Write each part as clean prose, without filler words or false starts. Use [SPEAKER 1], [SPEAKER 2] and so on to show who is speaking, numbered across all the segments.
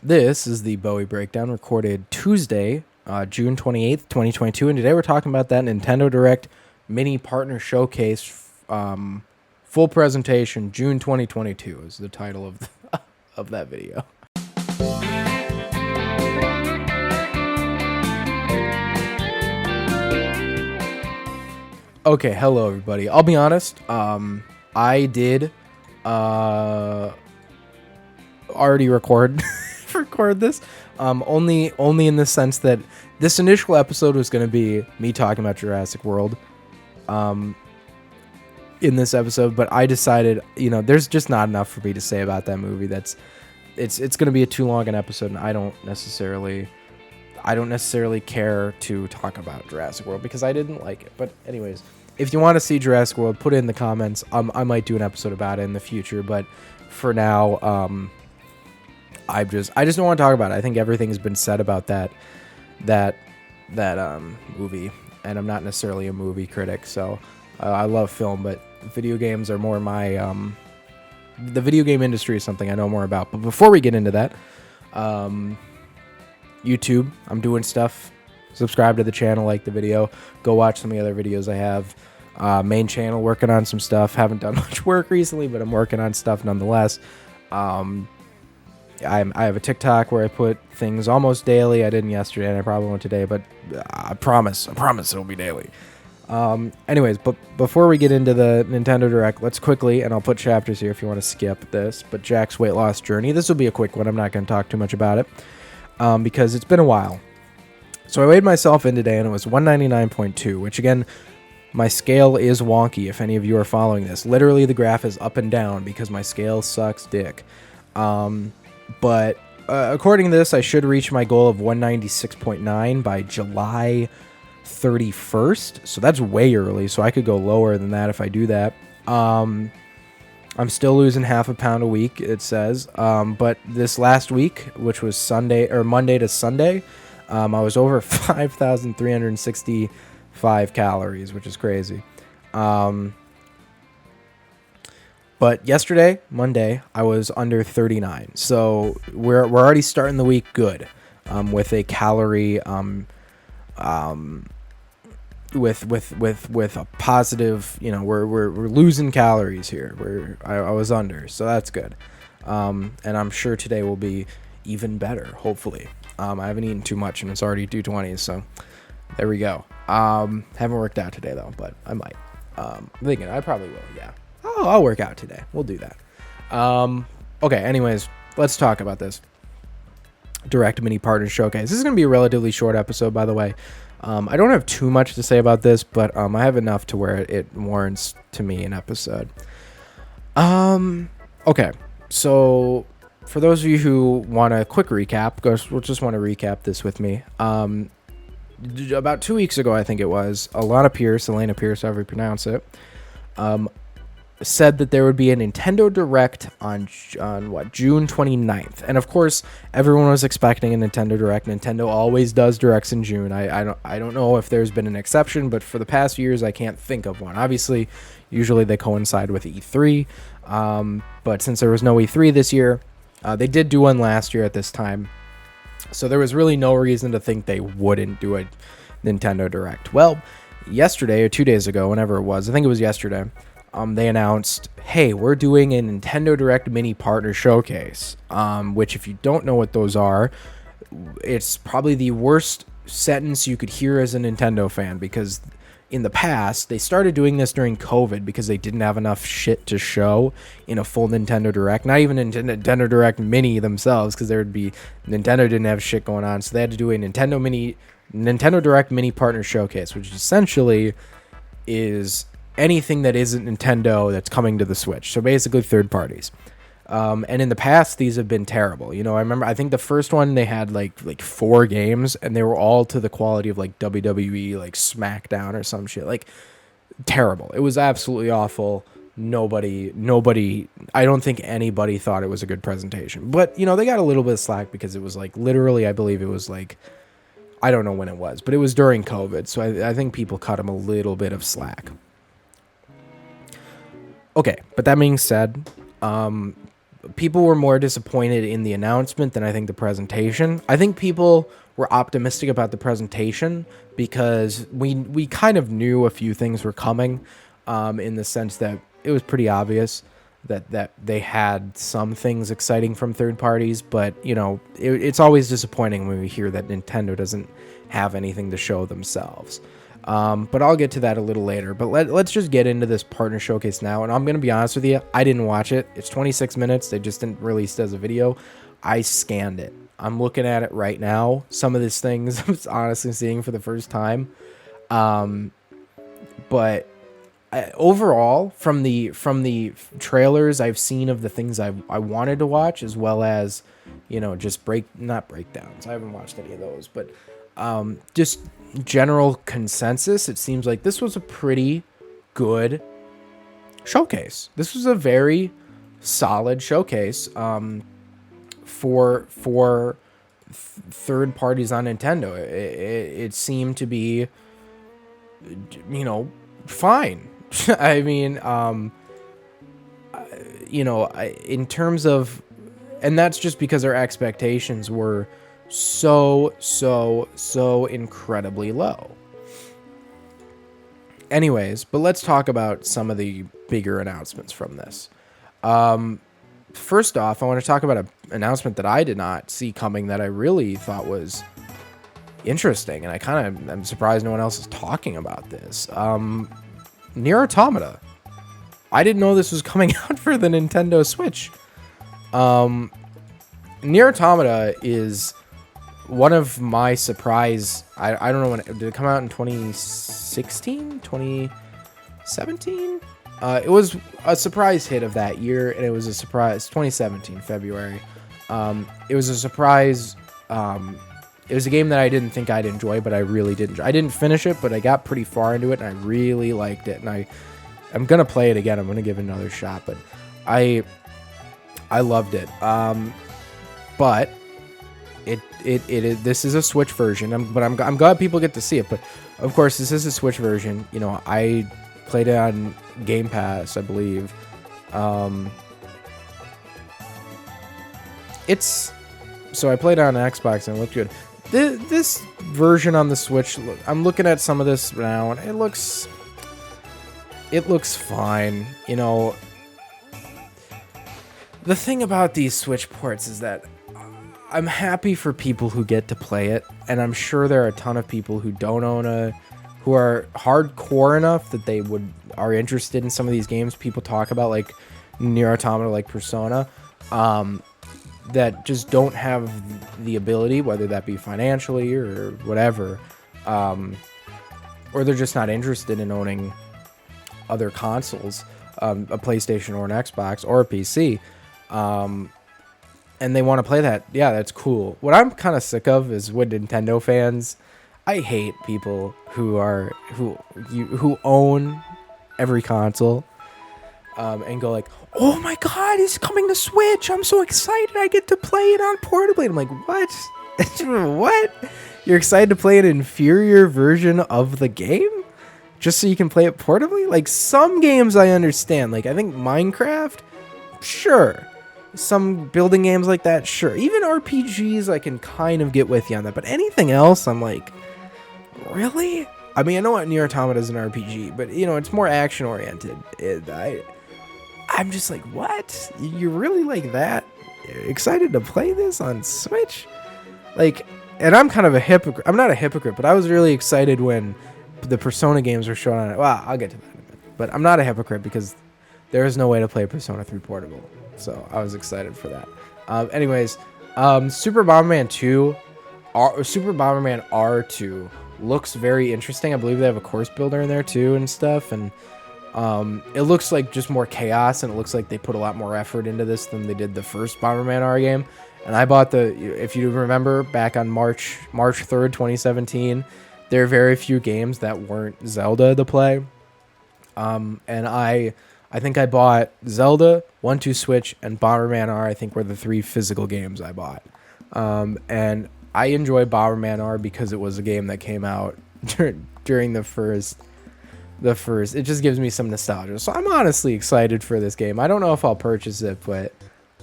[SPEAKER 1] This is the Buwwy Breakdown, recorded Tuesday, June 28th, 2022, and today we're talking about that Nintendo Direct Mini Partner Showcase, full presentation, June 2022 is the title of of that video. Okay, hello everybody. I'll be honest, I did already record this, only in the sense that this initial episode was going to be me talking about Jurassic World in this episode, but I decided, there's just not enough for me to say about that movie. It's going to be a too long an episode, and I don't necessarily care to talk about Jurassic World because I didn't like it. But anyways, if you want to see Jurassic World, put it in the comments. I might do an episode about it in the future, but for now, I just don't want to talk about it. I think everything's been said about that movie, and I'm not necessarily a movie critic, so I love film, but video games are more my the video game industry is something I know more about. But before we get into that, YouTube, I'm doing stuff. Subscribe to the channel, like the video, go watch some of the other videos I have. Main channel, working on some stuff. Haven't done much work recently, but I'm working on stuff nonetheless. I have a TikTok where I put things almost daily. I didn't yesterday, and I probably won't today, but I promise it'll be daily. Anyways, but before we get into the Nintendo Direct, let's quickly, and I'll put chapters here if you want to skip this, but Jack's weight loss journey. This will be a quick one. I'm not going to talk too much about it because it's been a while. So I weighed myself in today, and it was 199.2, which again, my scale is wonky if any of you are following this. Literally, the graph is up and down because my scale sucks dick. But according to this, I should reach my goal of 196.9 by July 31st. So that's way early. So I could go lower than that if I do that. I'm still losing half a pound a week, it says. But this last week, which was Monday to Sunday, I was over 5,365 calories, which is crazy. But yesterday, Monday, I was under 39. So we're already starting the week good, with a calorie, with a positive, we're losing calories here. I was under, so that's good. And I'm sure today will be even better, hopefully. I haven't eaten too much, and it's already 2:20, so there we go. Haven't worked out today though, but I might. I'm thinking I probably will. Yeah. I'll work out today. We'll do that. Okay, anyways, let's talk about this Direct Mini Partner Showcase. This is going to be a relatively short episode, by the way. I don't have too much to say about this, but I have enough to where it warrants, to me, an episode. Okay, so for those of you who want a quick recap, just want to recap this with me. About 2 weeks ago, I think it was, Elena Pierce, however you pronounce it, said that there would be a Nintendo Direct on June 29th. And of course, everyone was expecting a Nintendo Direct. Nintendo always does Directs in June. I don't know if there's been an exception, but for the past years, I can't think of one. Obviously, usually they coincide with E3. But since there was no E3 this year, they did do one last year at this time. So there was really no reason to think they wouldn't do a Nintendo Direct. Well, yesterday or 2 days ago, whenever it was, I think it was yesterday, they announced, hey, we're doing a Nintendo Direct Mini Partner Showcase, which if you don't know what those are, it's probably the worst sentence you could hear as a Nintendo fan, because in the past, they started doing this during COVID because they didn't have enough shit to show in a full Nintendo Direct. Not even a Nintendo Direct Mini themselves, because Nintendo didn't have shit going on, so they had to do a Nintendo Direct Mini Partner Showcase, which essentially is anything that isn't Nintendo that's coming to the Switch. So basically third parties. And in the past, these have been terrible. I think the first one, they had like 4 games, and they were all to the quality of like WWE, like SmackDown or some shit. Like, terrible. It was absolutely awful. Nobody, I don't think anybody thought it was a good presentation. But, they got a little bit of slack because it was like, literally, I believe it was like, I don't know when it was, but it was during COVID. So I think people cut them a little bit of slack. Okay, but that being said, people were more disappointed in the announcement than I think the presentation. I think people were optimistic about the presentation because we kind of knew a few things were coming, in the sense that it was pretty obvious that they had some things exciting from third parties, but it's always disappointing when we hear that Nintendo doesn't have anything to show themselves. But I'll get to that a little later. But let's just get into this partner showcase now. And I'm going to be honest with you, I didn't watch it. It's 26 minutes. They just didn't release it as a video. I scanned it. I'm looking at it right now. Some of these things I'm honestly seeing for the first time. But overall, from the trailers I've seen of the things I wanted to watch, as well as, just not breakdowns. I haven't watched any of those, but just general consensus, it seems like this was a pretty good showcase. This was a very solid showcase for third parties on Nintendo. It seemed to be, fine. I mean, in terms of, and that's just because our expectations were so incredibly low. Anyways, but let's talk about some of the bigger announcements from this. First off, I want to talk about an announcement that I did not see coming that I really thought was interesting, and I'm surprised no one else is talking about this. Nier Automata. I didn't know this was coming out for the Nintendo Switch. Nier Automata is one of my surprise. I don't know when did it come out, in 2016, 2017. It was a surprise hit of that year, and it was a surprise 2017 February. It was a surprise. It was a game that I didn't think I'd enjoy, but I really did enjoy. I didn't finish it, but I got pretty far into it, and I really liked it. And I'm gonna play it again. I'm gonna give it another shot, but I loved it. But this is a Switch version. I'm glad people get to see it. But of course, this is a Switch version. I played it on Game Pass, I believe. So I played it on Xbox and it looked good. This version on the Switch, I'm looking at some of this now, and it looks fine. The thing about these Switch ports is that I'm happy for people who get to play it, and I'm sure there are a ton of people who don't own who are hardcore enough that they are interested in some of these games people talk about, like Nier Automata, like Persona, that just don't have the ability, whether that be financially or whatever, or they're just not interested in owning other consoles, a PlayStation or an Xbox or a PC, and they want to play that. Yeah, that's cool. What I'm kind of sick of is with Nintendo fans. I hate people who own every console, and go like, "Oh my God, it's coming to Switch! I'm so excited! I get to play it on portably." I'm like, "What? What? You're excited to play an inferior version of the game just so you can play it portably?" Like, some games I understand. Like, I think Minecraft, sure. Some building games like that, sure. Even RPGs, I can kind of get with you on that. But anything else, I'm like, really? I mean, I know what Nier Automata is an RPG, but it's more action oriented. I'm just like, what? You're really like that excited to play this on Switch? Like, and I'm kind of a hypocrite. I'm not a hypocrite, but I was really excited when the Persona games were shown on it. Well, I'll get to that in a minute. But I'm not a hypocrite because there is no way to play Persona 3 portable. So I was excited for that. Anyways, Super Bomberman 2, Super Bomberman R2 looks very interesting. I believe they have a course builder in there too and stuff. And it looks like just more chaos, and it looks like they put a lot more effort into this than they did the first Bomberman R game. And I bought if you remember, back on March 3rd, 2017, there are very few games that weren't Zelda to play. And I think I bought Zelda, 1-2 Switch, and Bomberman R, I think, were the 3 physical games I bought. And I enjoy Bomberman R because it was a game that came out during the first. It just gives me some nostalgia. So I'm honestly excited for this game. I don't know if I'll purchase it, but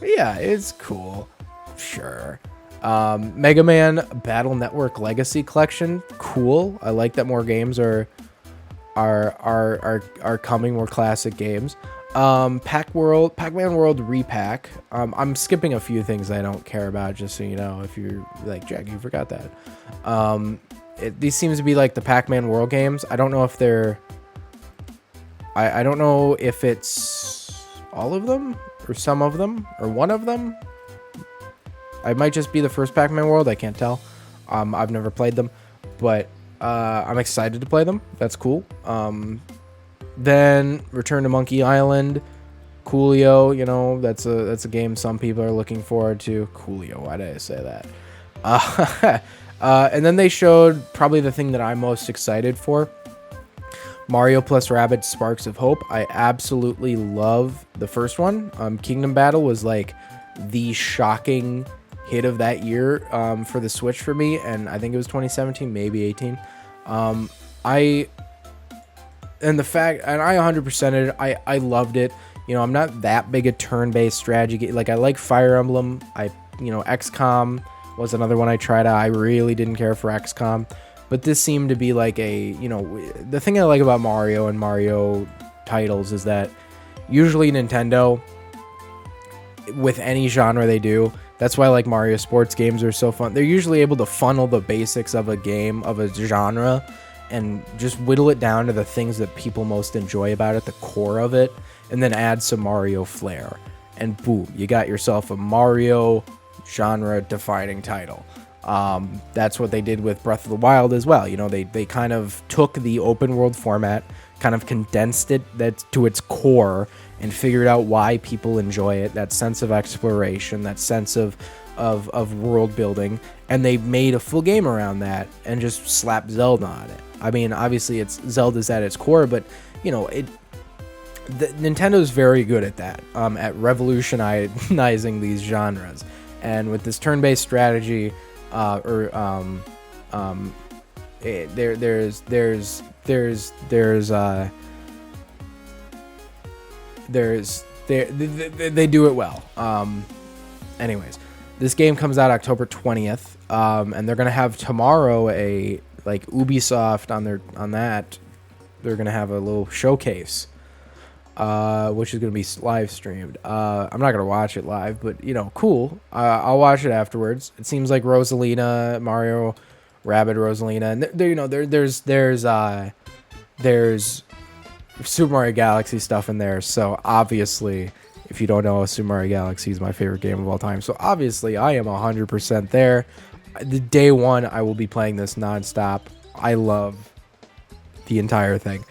[SPEAKER 1] Yeah, it's cool. Sure. Mega Man Battle Network Legacy Collection. Cool. I like that more games are coming, more classic games. Pac-Man World Repack. I'm skipping a few things I don't care about, just so you know, if you're like, Jack, you forgot that. These seems to be like the Pac-Man World games. I don't know if they're... I don't know if it's all of them, or some of them, or one of them. I might just be the first Pac-Man World, I can't tell. I've never played them, but I'm excited to play them. That's cool. Then Return to Monkey Island, Coolio, you know, that's a game some people are looking forward to. Coolio, why did I say that? And then they showed probably the thing that I'm most excited for. Mario plus Rabbids Sparks of Hope. I absolutely love the first one. Kingdom Battle was like the shocking hit of that year for the Switch for me, and I think it was 2017, maybe 18. I 100%ed it. I loved it. You know, I'm not that big a turn-based strategy game. Like, I like Fire Emblem. XCOM was another one I tried out. I really didn't care for XCOM. But this seemed to be like the thing I like about Mario and Mario titles is that usually Nintendo, with any genre they do, that's why like Mario sports games are so fun. They're usually able to funnel the basics of a game, of a genre, and just whittle it down to the things that people most enjoy about it, the core of it, and then add some Mario flair. And boom, you got yourself a Mario genre-defining title. That's what they did with Breath of the Wild as well. You know, they kind of took the open world format, kind of condensed it to its core, and figured out why people enjoy it, that sense of exploration, that sense of world building, and they made a full game around that and just slapped Zelda on it. I mean, obviously it's Zelda's at its core, but you know, Nintendo's very good at that, at revolutionizing these genres. And with this turn-based strategy, they do it well. Anyways, this game comes out October 20th, and they're gonna have tomorrow a like Ubisoft on that. They're gonna have a little showcase, which is gonna be live streamed. I'm not gonna watch it live, but you know, cool. I'll watch it afterwards. It seems like Rosalina, Mario, Rabbids Rosalina, and there's Super Mario Galaxy stuff in there. So obviously, if you don't know, Super Mario Galaxy is my favorite game of all time. So obviously, I am 100% there. The day one, I will be playing this nonstop. I love the entire thing.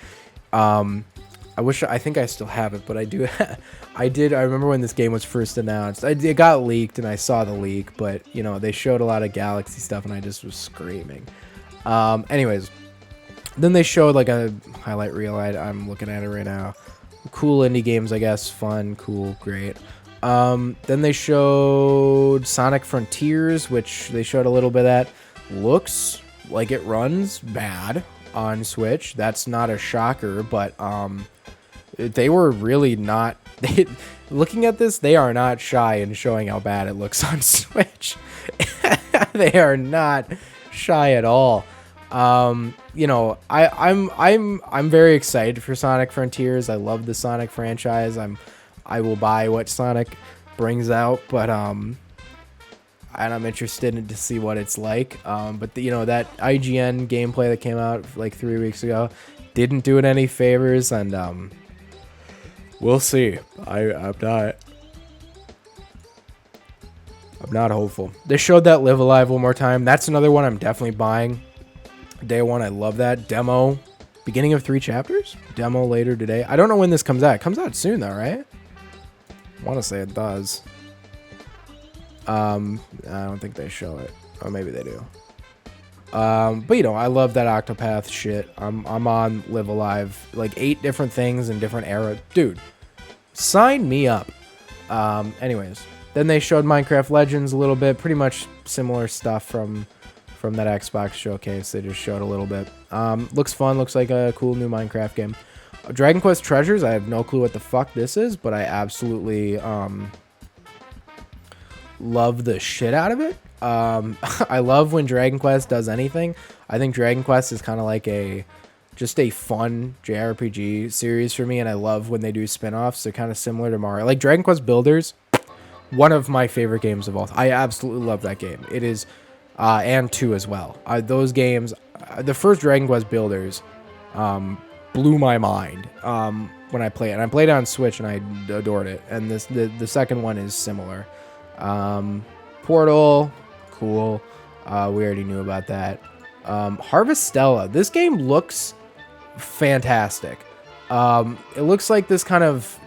[SPEAKER 1] I think I still have it, but I do. I remember when this game was first announced. It got leaked, and I saw the leak, but you know, they showed a lot of Galaxy stuff, and I just was screaming. Anyways, then they showed like a highlight reel. I'm looking at it right now. Cool indie games, I guess. Fun, cool, great. Then they showed Sonic Frontiers, which they showed a little bit of that. Looks like it runs bad on Switch. That's not a shocker, but they were really not. Looking at this, they are not shy in showing how bad it looks on Switch. They are not shy at all. You know, I'm very excited for Sonic Frontiers. I love the Sonic franchise. I will buy what Sonic brings out, but and I'm interested to see what it's like. But you know, that IGN gameplay that came out like 3 weeks ago didn't do it any favors, and we'll see. I'm not hopeful. They showed that Live Alive one more time. That's another one I'm definitely buying. Day one, I love that. Demo, beginning of 3 chapters. Demo later today. I don't know when this comes out. It comes out soon though, right? I want to say it does. I don't think they show it. Or maybe they do. But you know, I love that Octopath shit. I'm on Live Alive. Like 8 different things in different era. Dude, sign me up. Anyways, then they showed Minecraft Legends a little bit. Pretty much similar stuff from that Xbox showcase. They just showed a little bit. Looks fun. Looks like a cool new Minecraft game. Dragon Quest Treasures. I have no clue what the fuck this is, but I absolutely love the shit out of it. I love when Dragon Quest does anything. I think Dragon Quest is kind of like just a fun JRPG series for me, and I love when they do spin-offs. They're kind of similar to Mario. Like Dragon Quest Builders, one of my favorite games of all time. I absolutely love that game. It is, and 2 as well. Those games, the first Dragon Quest Builders, blew my mind when I played it. And I played it on Switch, and I adored it. And the second one is similar. Portal, cool. We already knew about that. Harvestella. This game looks fantastic. It looks like this kind of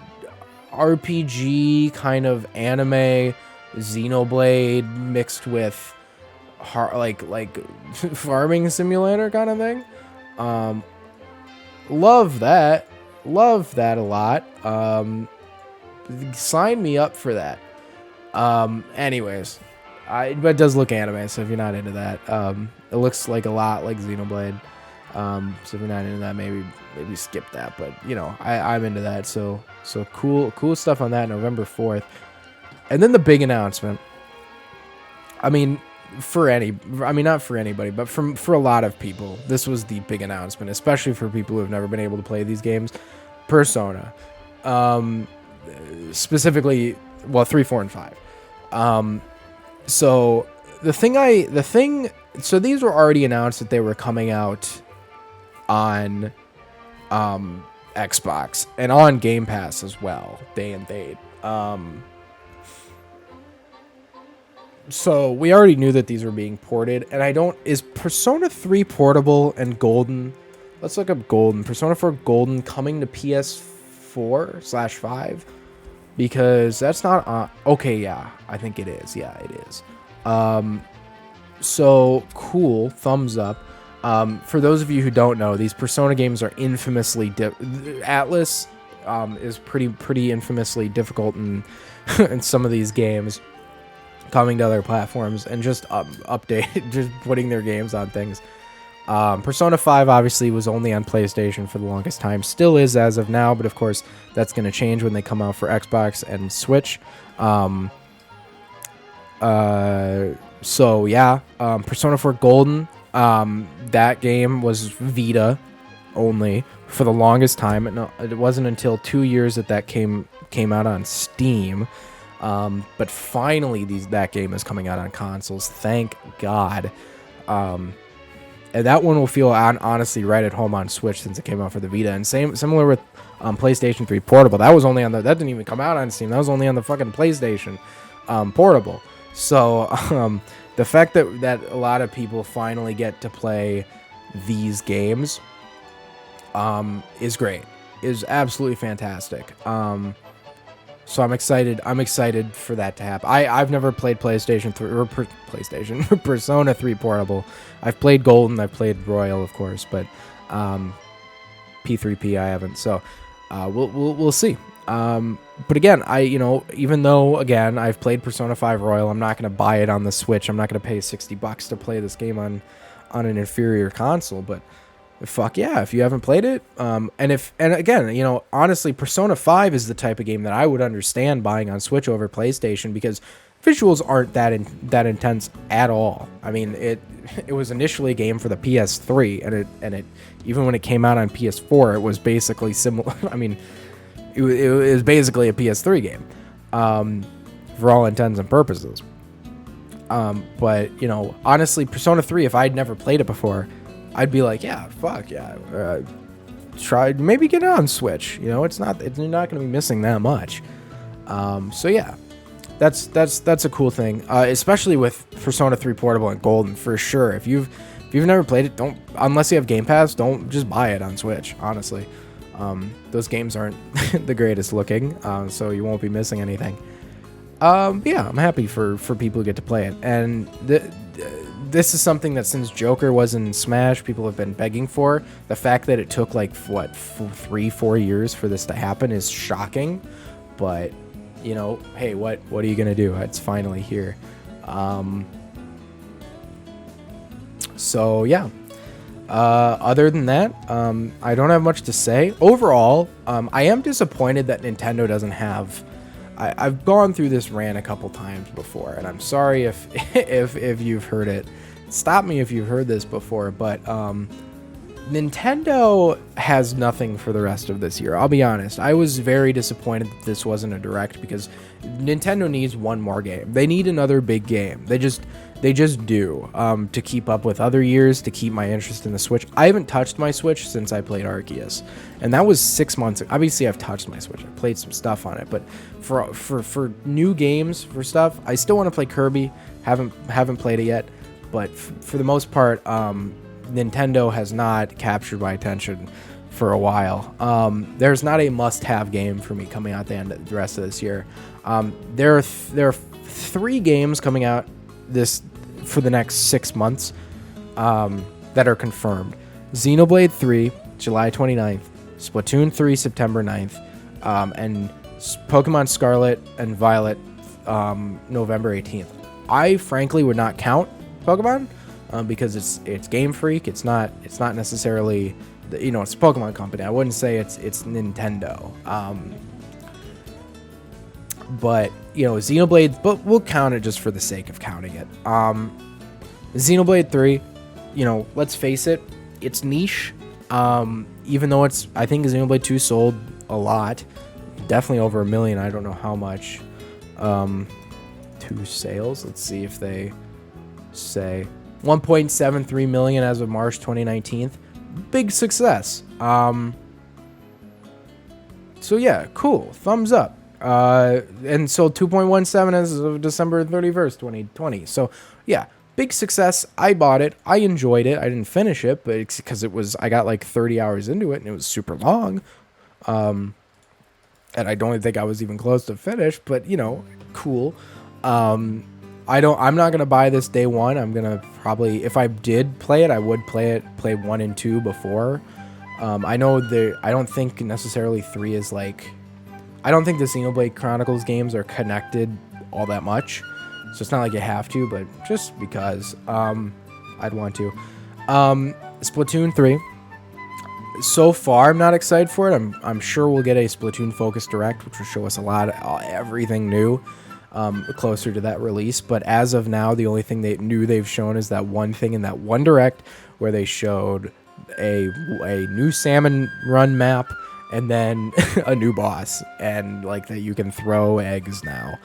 [SPEAKER 1] RPG, kind of anime, Xenoblade mixed with like farming simulator kind of thing. Love that a lot. Sign me up for that. Anyways, but it does look anime, so if you're not into that, it looks like a lot like Xenoblade. So if you're not into that, maybe skip that. But you know, I'm into that. So cool stuff on that. November 4th, and then the big announcement. I mean, not for anybody, but for a lot of people, this was the big announcement, especially for people who have never been able to play these games. Persona, specifically, 3, 4, and 5. So so these were already announced that they were coming out on Xbox and on Game Pass as well, day and date. So we already knew that these were being ported, and is Persona 3 portable and Golden? Let's look up Golden. Persona 4 Golden coming to PS4/5, because that's not okay. Yeah, I think it is. Yeah, it is. So cool. Thumbs up. For those of you who don't know, these Persona games are infamously Atlas is pretty infamously difficult in in some of these games, coming to other platforms and just just putting their games on things. Persona 5 obviously was only on PlayStation for the longest time, still is as of now, but of course that's going to change when they come out for Xbox and Switch. So yeah, Persona 4 Golden, that game was Vita only for the longest time. It wasn't until 2 years that came out on Steam. But finally that game is coming out on consoles. Thank God. And that one will feel honestly right at home on Switch since it came out for the Vita. And similar with PlayStation 3 Portable. That was only that didn't even come out on Steam. That was only on the fucking PlayStation Portable. So the fact that a lot of people finally get to play these games is great. Is absolutely fantastic. So I'm excited for that to happen. I've never played PlayStation 3 or Persona 3 Portable. I've played Golden, I've played Royal, of course, but P3P I haven't. So we'll see. But again, even though again I've played Persona 5 Royal, I'm not going to buy it on the Switch. I'm not going to pay $60 to play this game on an inferior console, but fuck yeah, if you haven't played it, and again, honestly, Persona 5 is the type of game that I would understand buying on Switch over PlayStation, because visuals aren't that intense at all. I mean, it was initially a game for the PS3, and it even when it came out on PS4, it was basically similar. I mean, it was basically a PS3 game, for all intents and purposes. But honestly, Persona 3, if I'd never played it before, I'd be like, yeah, fuck yeah, try, maybe get it on Switch. You're not going to be missing that much. So yeah, that's a cool thing, especially with Persona 3 Portable and Golden, for sure. If you've never played it, unless you have Game Pass, don't just buy it on Switch. Honestly, those games aren't the greatest looking, so you won't be missing anything. Yeah, I'm happy for people who get to play it, and this is something that since Joker was in Smash, people have been begging for. The fact that it took 3-4 years for this to happen is shocking, but hey, what are you gonna do? It's finally here. So yeah, other than that, I don't have much to say. Overall, I am disappointed that Nintendo doesn't have I've gone through this rant a couple times before, and I'm sorry if if you've heard it. Stop me if you've heard this before, but Nintendo has nothing for the rest of this year. I'll be honest. I was very disappointed that this wasn't a direct, because Nintendo needs one more game. They need another big game. They just do, to keep up with other years, to keep my interest in the Switch. I haven't touched my Switch since I played Arceus, and that was 6 months ago. Obviously, I've touched my Switch. I played some stuff on it, but for new games, for stuff, I still want to play Kirby. Haven't played it yet, but for the most part, Nintendo has not captured my attention for a while. There's not a must-have game for me coming out the rest of this year. There are 3 games coming out for the next 6 months that are confirmed. Xenoblade 3, July 29th, Splatoon 3, September 9th, and Pokemon Scarlet and Violet, November 18th. I frankly would not count Pokemon, because it's Game Freak. It's not necessarily, it's a Pokemon company. I wouldn't say it's Nintendo. But Xenoblade, but we'll count it just for the sake of counting it. Xenoblade 3, let's face it, it's niche. Even though I think Xenoblade 2 sold a lot, definitely over 1 million. I don't know how much. 2 sales. Let's see if they say 1.73 million as of March 2019. Big success. So yeah, cool. Thumbs up. And sold 2.17 as of December 31st, 2020. So yeah, big success. I bought it. I enjoyed it. I didn't finish it, but it's because I got like 30 hours into it and it was super long. And I don't think I was even close to finish, but cool. I'm not going to buy this day one. I'm going to probably, if I did play it, I would play 1 and 2 before. I know I don't think necessarily 3 is like, I don't think the Xenoblade Chronicles games are connected all that much. So it's not like you have to, but just because, I'd want to. Splatoon 3. So far, I'm not excited for it. I'm sure we'll get a Splatoon focused direct, which will show us everything new. Closer to that release, but as of now, the only thing they've shown is that one thing in that one direct where they showed a new salmon run map and then a new boss, and like that you can throw eggs now,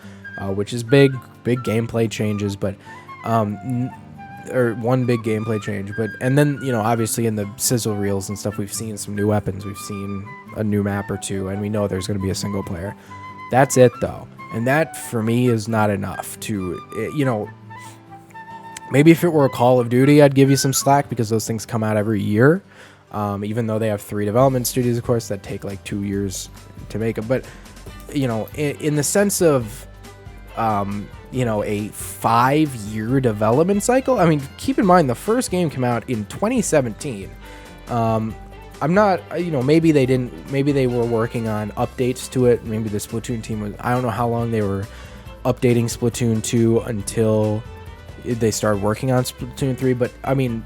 [SPEAKER 1] which is big gameplay changes, but or one big gameplay change, but and then obviously in the sizzle reels and stuff, we've seen some new weapons, we've seen a new map or two, and we know there's going to be a single player. That's it though. And that, for me, is not enough to, maybe if it were a Call of Duty, I'd give you some slack because those things come out every year. Even though they have 3 development studios, of course, that take like 2 years to make them. But, in the sense of, a 5-year development cycle, I mean, keep in mind, the first game came out in 2017. I'm not, maybe they were working on updates to it. Maybe the Splatoon team I don't know how long they were updating Splatoon 2 until they started working on Splatoon 3. But I mean,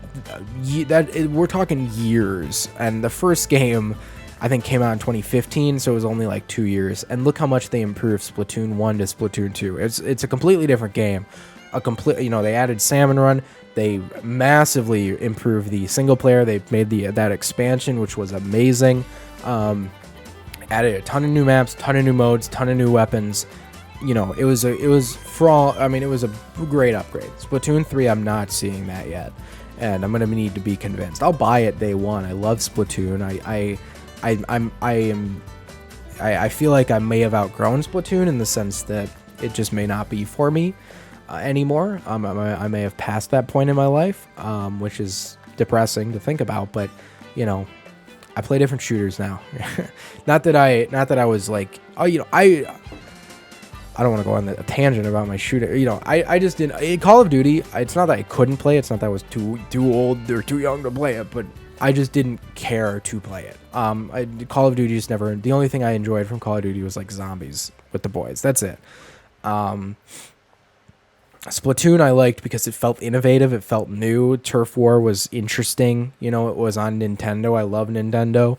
[SPEAKER 1] we're talking years. And the first game, I think, came out in 2015. So it was only like 2 years. And look how much they improved Splatoon 1 to Splatoon 2. It's a completely different game. They added Salmon Run. They massively improved the single player. They made that expansion, which was amazing. Added a ton of new maps, ton of new modes, ton of new weapons. It was a great upgrade. Splatoon 3, I'm not seeing that yet, and I'm gonna need to be convinced. I'll buy it day one. I love Splatoon. I feel like I may have outgrown Splatoon in the sense that it just may not be for me anymore. I may have passed that point in my life, which is depressing to think about. But I play different shooters now. not that I was like, I don't want to go on a tangent about my shooter. I just didn't. Call of Duty, it's not that I couldn't play it. It's not that I was too old or too young to play it, but I just didn't care to play it. Call of Duty just never. The only thing I enjoyed from Call of Duty was like zombies with the boys. That's it. Splatoon I liked because it felt innovative. It felt new. Turf War was interesting. It was on Nintendo. I love Nintendo.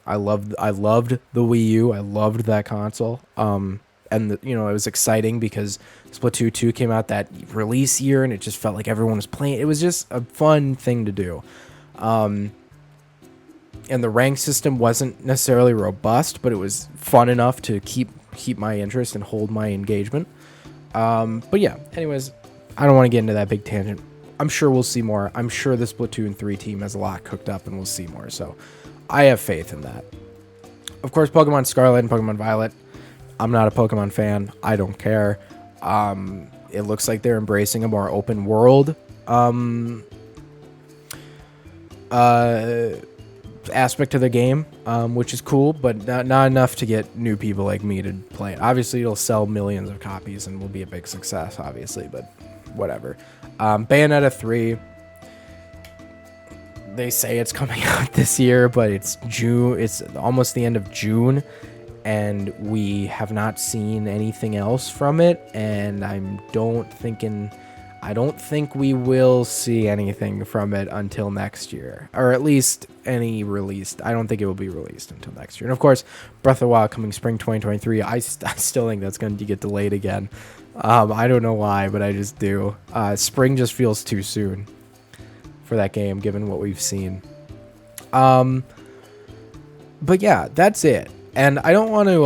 [SPEAKER 1] I loved the Wii U. I loved that console. And it was exciting because Splatoon 2 came out that release year, and it just felt like everyone was playing. It was just a fun thing to do. And the rank system wasn't necessarily robust, but it was fun enough to keep my interest and hold my engagement. But yeah, anyways, I don't want to get into that big tangent. I'm sure we'll see more. I'm sure the Splatoon 3 team has a lot cooked up, and we'll see more. So I have faith in that. Of course, Pokemon Scarlet and Pokemon Violet. I'm not a Pokemon fan. I don't care. It looks like they're embracing a more open world aspect to the game, which is cool, but not enough to get new people like me to play it. Obviously, it'll sell millions of copies and will be a big success, obviously, but whatever. Bayonetta 3. They say it's coming out this year, but it's June. It's almost the end of June, and we have not seen anything else from it. And I don't think we will see anything from it until next year, or at least any released. I don't think it will be released until next year. And of course, Breath of the Wild coming spring 2023. I still think that's going to get delayed again. I don't know why, but I just do. Spring just feels too soon for that game, given what we've seen. But yeah, that's it. And I don't want to,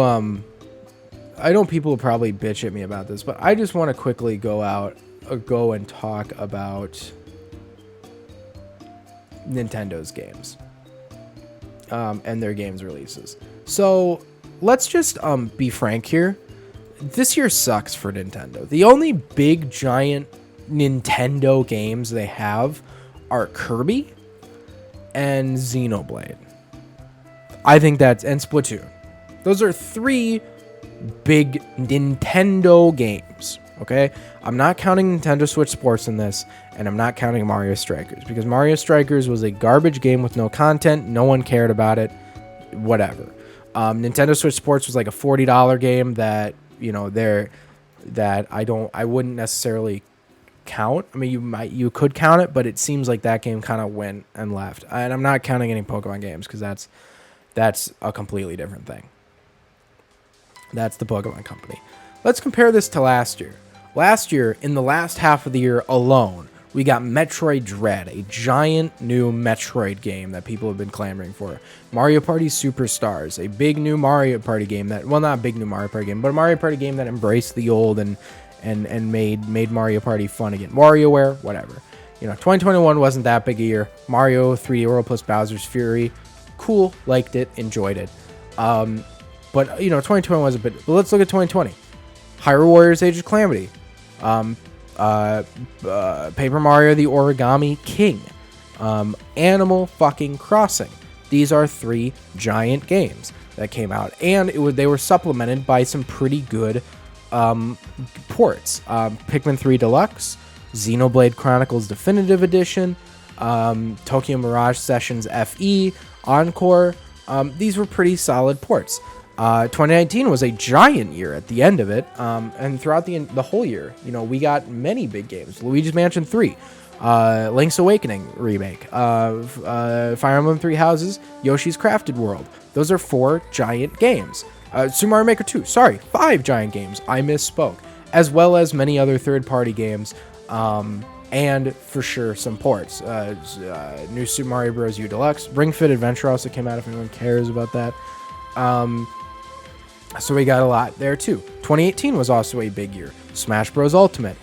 [SPEAKER 1] I know people will probably bitch at me about this, but I just want to quickly go and talk about Nintendo's games, and their games releases. So let's just, be frank here. This year sucks for Nintendo. The only big giant Nintendo games they have are Kirby and Xenoblade. I think that's, and Splatoon. Those are 3 big Nintendo games, okay? I'm not counting Nintendo Switch Sports in this, and I'm not counting Mario Strikers, because Mario Strikers was a garbage game with no content. No one cared about it. Whatever. Nintendo Switch Sports was like a $40 game that, I wouldn't necessarily count. I mean, you could count it, but it seems like that game kind of went and left. And I'm not counting any Pokemon games, because that's a completely different thing. That's the Pokemon Company. Let's compare this to last year. Last year, in the last half of the year alone, we got Metroid Dread, a giant new Metroid game that people have been clamoring for. Mario Party Superstars, a big new Mario Party game that, well, not a big new Mario Party game, but a Mario Party game that embraced the old and made Mario Party fun again. WarioWare, whatever. 2021 wasn't that big a year. Mario 3D World plus Bowser's Fury, cool, liked it, enjoyed it. But 2021 was a bit. But let's look at 2020. Hyrule Warriors: Age of Calamity, Paper Mario: The Origami King, Animal fucking Crossing. These are 3 giant games that came out, and they were supplemented by some pretty good ports. Pikmin 3 Deluxe, Xenoblade Chronicles Definitive Edition, Tokyo Mirage Sessions FE, Encore. These were pretty solid ports. 2019 was a giant year at the end of it, and throughout the whole year, we got many big games. Luigi's Mansion 3, Link's Awakening remake, Fire Emblem 3 Houses, Yoshi's Crafted World. Those are 4 giant games. Super Mario Maker 2, 5 giant games. I misspoke. As well as many other third-party games, and for sure some ports. New Super Mario Bros. U Deluxe, Ring Fit Adventure also came out, if anyone cares about that. So we got a lot there too. 2018 was also a big year. Smash Bros. Ultimate,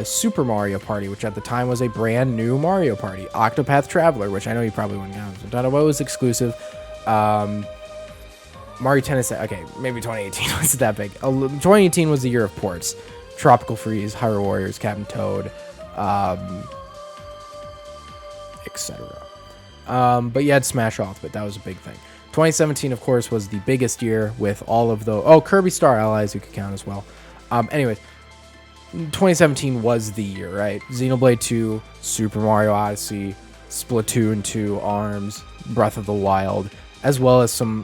[SPEAKER 1] Super Mario Party, which at the time was a brand new Mario Party. Octopath Traveler, which I know you probably wouldn't count. I don't know what was exclusive. Mario Tennis. Okay, maybe 2018 wasn't that big. 2018 was the year of ports. Tropical Freeze, Hyrule Warriors, Captain Toad, etc. But you had Smash Ultimate. That was a big thing. 2017, of course, was the biggest year with all of the... Oh, Kirby Star Allies you could count as well. Anyways, 2017 was the year, right? Xenoblade 2, Super Mario Odyssey, Splatoon 2, ARMS, Breath of the Wild, as well as some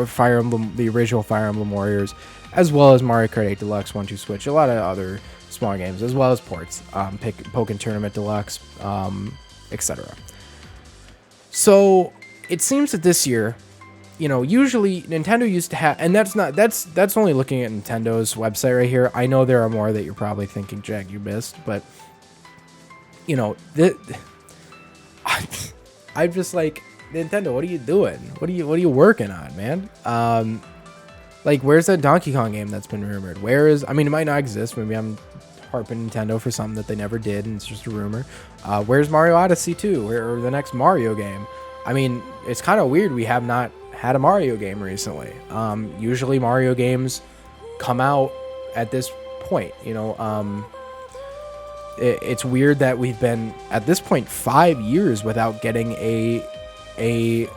[SPEAKER 1] Fire Emblem, the original Fire Emblem Warriors, as well as Mario Kart 8 Deluxe, 1-2 Switch, a lot of other smaller games, as well as ports, Pokken Tournament Deluxe, etc. So it seems that this year, usually Nintendo used to have, and that's only looking at Nintendo's website right here. I know there are more that you're probably thinking, Jag, you missed, but I'm just like, Nintendo, what are you doing? What are you working on, man? Like, where's that Donkey Kong game that's been rumored? It might not exist. Maybe I'm harping Nintendo for something that they never did, and it's just a rumor. Where's Mario Odyssey 2? Or the next Mario game? I mean, it's kind of weird we have not had a Mario game recently. Usually Mario games come out at this point, it's weird that we've been, at this point, 5 years without getting a 3D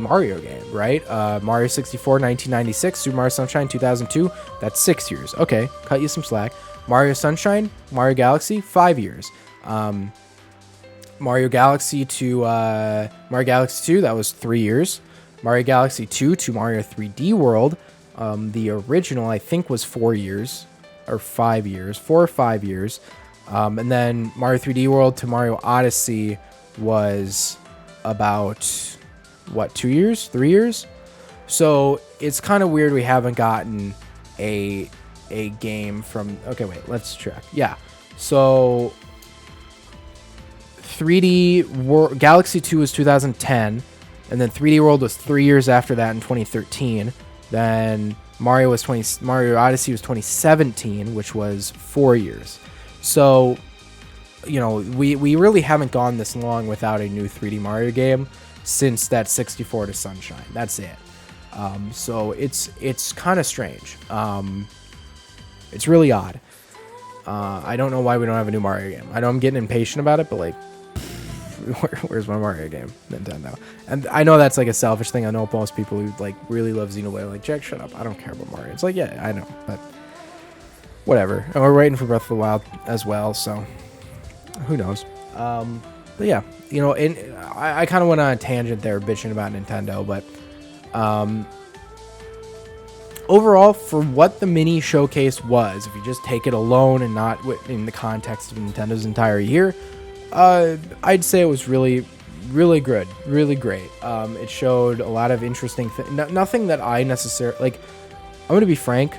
[SPEAKER 1] Mario game, right? Mario 64, 1996, Super Mario Sunshine 2002, that's 6 years. Okay, cut you some slack. Mario Sunshine, Mario Galaxy, 5 years. Mario Galaxy 2, that was 3 years. Mario Galaxy 2 to Mario 3D World, the original, I think, was 4 years, or 5 years, 4 or 5 years. And then Mario 3D World to Mario Odyssey was about, 2 years, 3 years? So it's kind of weird we haven't gotten a game from, okay, wait, let's check. Yeah, so 3D World, Galaxy 2 was 2010, and then 3D World was 3 years after that in 2013. Then Mario Odyssey was 2017, which was 4 years. So, we really haven't gone this long without a new 3D Mario game since that 64 to Sunshine. That's it. So it's kind of strange. It's really odd. I don't know why we don't have a new Mario game. I know I'm getting impatient about it, but like, where's my Mario game, Nintendo? And I know that's like a selfish thing. I know most people who like really love Xenoblade are like, Jack, shut up. I don't care about Mario. It's like, yeah, I know, but whatever. And we're waiting for Breath of the Wild as well, so who knows? But yeah, and I kind of went on a tangent there bitching about Nintendo, but overall, for what the mini showcase was, if you just take it alone and not in the context of Nintendo's entire year, I'd say it was really, really good, really great. It showed a lot of interesting things. Nothing that I necessarily like. I'm gonna be frank.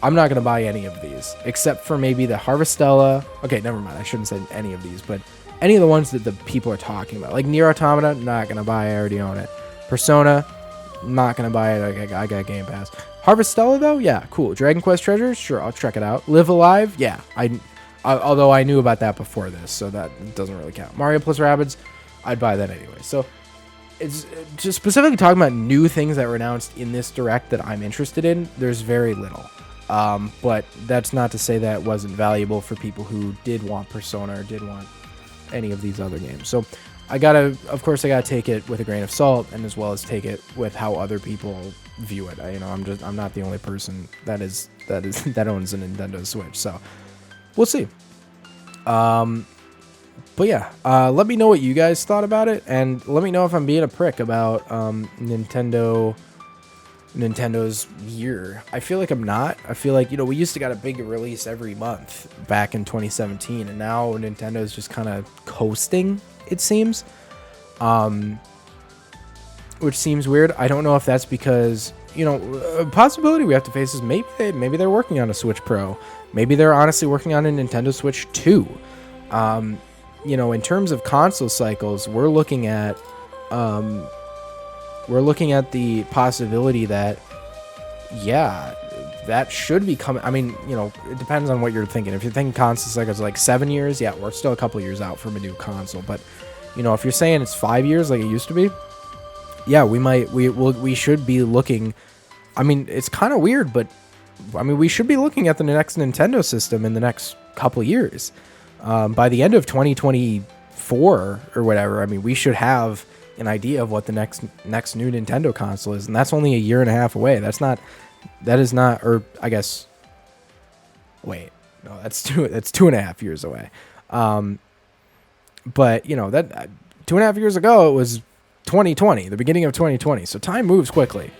[SPEAKER 1] I'm not gonna buy any of these except for maybe the Harvestella. Okay, never mind. I shouldn't say any of these, but any of the ones that the people are talking about, like Nier Automata, not gonna buy. I already own it. Persona, not gonna buy it. I got Game Pass. Harvestella though, yeah, cool. Dragon Quest Treasures, sure, I'll check it out. Live Alive, yeah, although I knew about that before this, so that doesn't really count. Mario plus Rabbids, I'd buy that anyway. So it's just specifically talking about new things that were announced in this direct that I'm interested in. There's very little, but that's not to say that it wasn't valuable for people who did want Persona or did want any of these other games. So of course I gotta take it with a grain of salt, and as well as take it with how other people view it. I'm not the only person that owns a Nintendo Switch, so we'll see. But yeah, let me know what you guys thought about it, and let me know if I'm being a prick about Nintendo's year. I feel like I'm not. I feel like, we used to get a big release every month back in 2017, and now Nintendo's just kind of coasting, it seems. Which seems weird. I don't know if that's because, a possibility we have to face is maybe they're working on a Switch Pro. Maybe they're honestly working on a Nintendo Switch 2. In terms of console cycles, we're looking at the possibility that, yeah, that should be coming. I mean, it depends on what you're thinking. If you're thinking console cycles like 7 years, yeah, we're still a couple years out from a new console. But, if you're saying it's 5 years like it used to be, yeah, we should be looking. I mean, it's kind of weird, but we should be looking at the next Nintendo system in the next couple years. By the end of 2024 or whatever, we should have an idea of what the next new Nintendo console is, and that's only a year and a half away. That is not, or I guess, wait, no, that's 2.5 years away. But that 2.5 years ago, it was 2020, the beginning of 2020. So time moves quickly.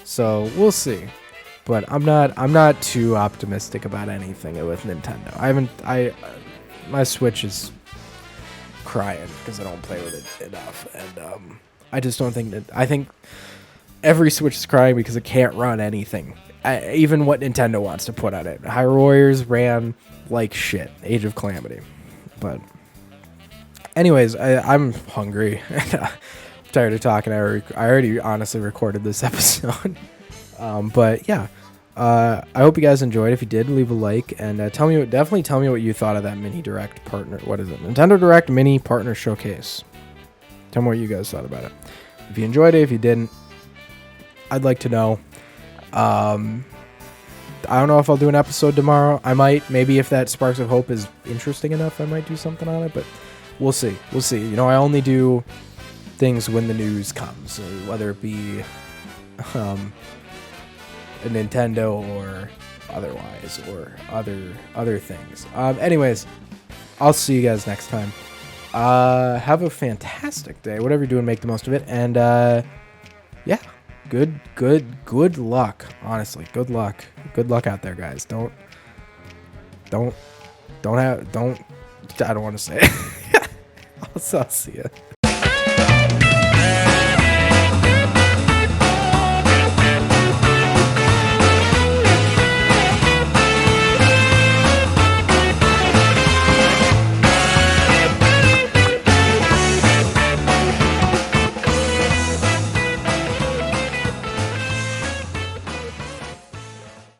[SPEAKER 1] So we'll see. But I'm not too optimistic about anything with Nintendo. My Switch is crying because I don't play with it enough, and I just don't think that. I think every Switch is crying because it can't run anything, even what Nintendo wants to put on it. Hyrule Warriors ran like shit. Age of Calamity, but anyways, I'm hungry. I'm tired of talking. I already honestly recorded this episode, but yeah. I hope you guys enjoyed. If you did, leave a like and definitely tell me what you thought of that mini direct partner. What is it? Nintendo Direct mini partner showcase. Tell me what you guys thought about it. If you enjoyed it, if you didn't, I'd like to know. I don't know if I'll do an episode tomorrow. I might. Maybe if that Sparks of Hope is interesting enough, I might do something on it. But we'll see. We'll see. I only do things when the news comes, whether it be a Nintendo or otherwise, or other things. Anyways, I'll see you guys next time. Have a fantastic day. Whatever you're doing, make the most of it. And yeah, good luck. Honestly, good luck. Good luck out there, guys. I don't want to say it. I'll see ya.